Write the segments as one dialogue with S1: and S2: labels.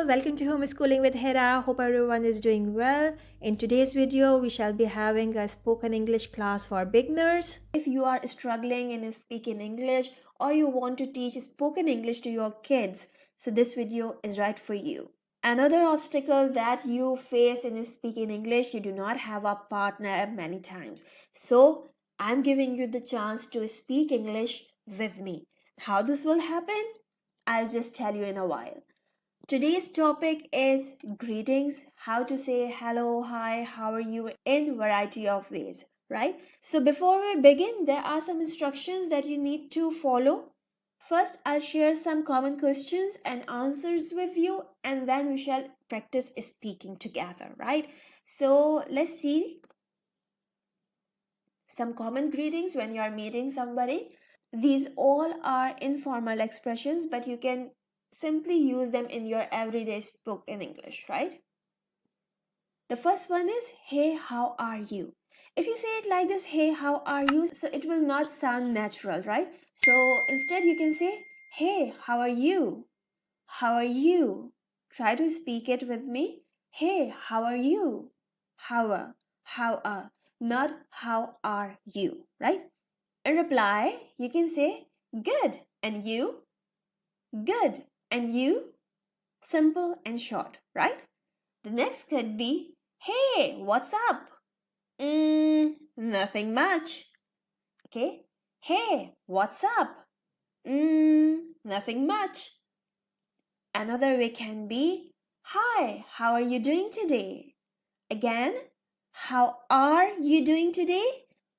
S1: welcome to Homeschooling with Hera. Hope everyone is doing well. In today's video, we shall be having a spoken English class for beginners. If you are struggling in speaking English or you want to teach spoken English to your kids, so this video is right for you. Another obstacle that you face in speaking English, you do not have a partner many times. So I'm giving you the chance to speak English with me. How this will happen? I'll just tell you in a while. Today's topic is greetings, how to say hello, hi, how are you in variety of ways, right? So before we begin, there are some instructions that you need to follow. First, I'll share some common questions and answers with you, and then we shall practice speaking together, right? So let's see some common greetings when you are meeting somebody. These all are informal expressions, but you can simply use them in your everyday spoken English, right? The first one is, hey, how are you? If you say it like this, hey, how are you? So it will not sound natural, right? So instead you can say, hey, how are you? How are you? Try to speak it with me. Hey, how are you? How are, not how are you, right? In reply, you can say, good, and you? Good, and you? Simple and short, right? The next could be, hey, what's up? Nothing much. Okay? Hey, what's up? Nothing much. Another way can be, hi, how are you doing today? Again, how are you doing today?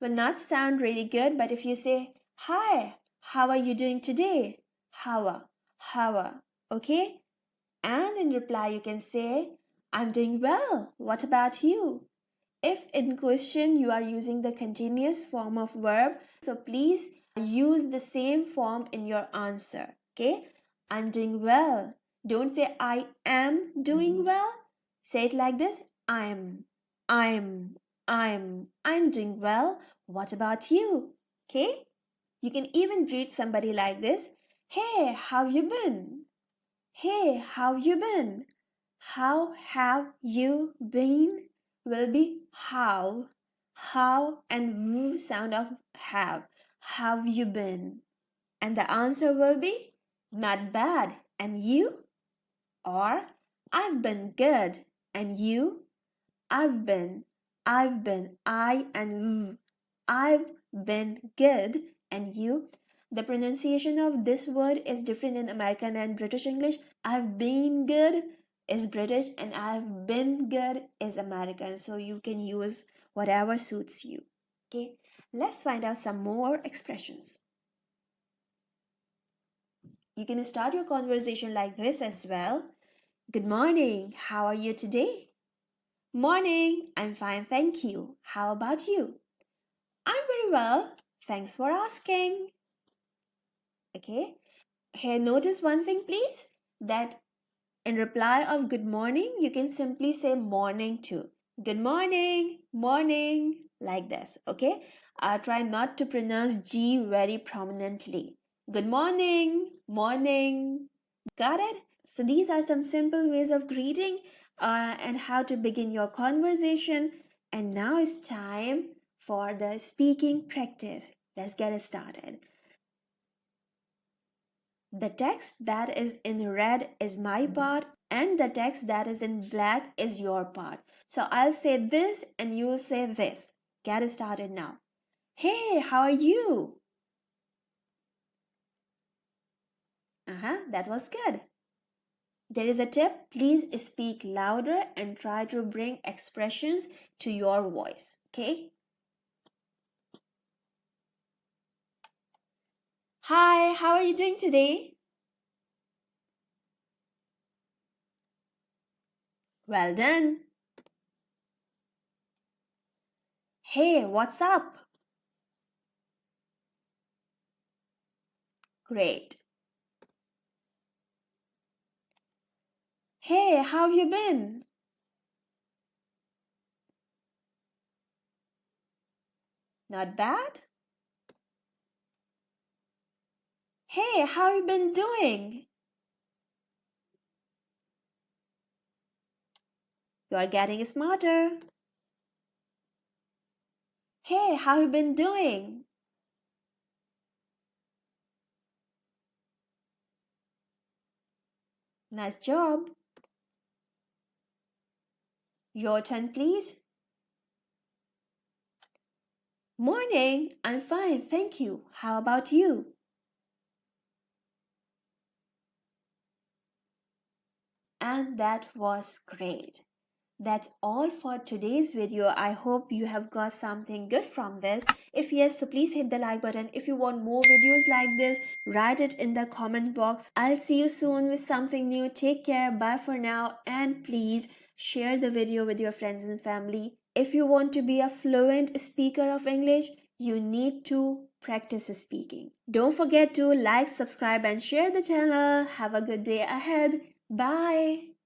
S1: Will not sound really good, but if you say, hi, how are you doing today? How are, okay? And in reply, you can say, I'm doing well. What about you? If in question you are using the continuous form of verb, so please use the same form in your answer. Okay? I'm doing well. Don't say I am doing well. Say it like this. I'm, I'm doing well. What about you? Okay? You can even greet somebody like this. Hey, how you been? Hey, how you been? How have you been? Will be how. How and v sound of have. Have you been? And the answer will be not bad. And you? Or I've been good. And you? I've been. I and v. I've been good. And you? The pronunciation of this word is different in American and British English. I've been good is British and I've been good is American. So you can use whatever suits you. Okay, let's find out some more expressions. You can start your conversation like this as well. Good morning, how are you today? Morning, I'm fine, thank you. How about you? I'm very well, thanks for asking. Okay, here notice one thing please, that in reply of good morning, you can simply say morning too. Good morning, morning, like this, okay? Try not to pronounce G very prominently. Good morning, morning. Got it? So these are some simple ways of greeting and how to begin your conversation. And now it's time for the speaking practice. Let's get it started. The text that is in red is my part and the text that is in black is your part. So I'll say this and you'll say this. Get it started now. Hey, how are you? That was good. There is a tip. Please speak louder and try to bring expressions to your voice. Okay? Hi, how are you doing today? Well done. Hey, what's up? Great. Hey, how have you been? Not bad? Hey, how you been doing? You are getting smarter. Hey, how you been doing? Nice job. Your turn, please. Morning. I'm fine, thank you. How about you? And that was great. That's all for today's video. I hope you have got something good from this. If yes, so please hit the like button. If you want more videos like this, write it in the comment box. I'll see you soon with something new. Take care. Bye for now. And please share the video with your friends and family. If you want to be a fluent speaker of English, you need to practice speaking. Don't forget to like, subscribe, and share the channel. Have a good day ahead. Bye.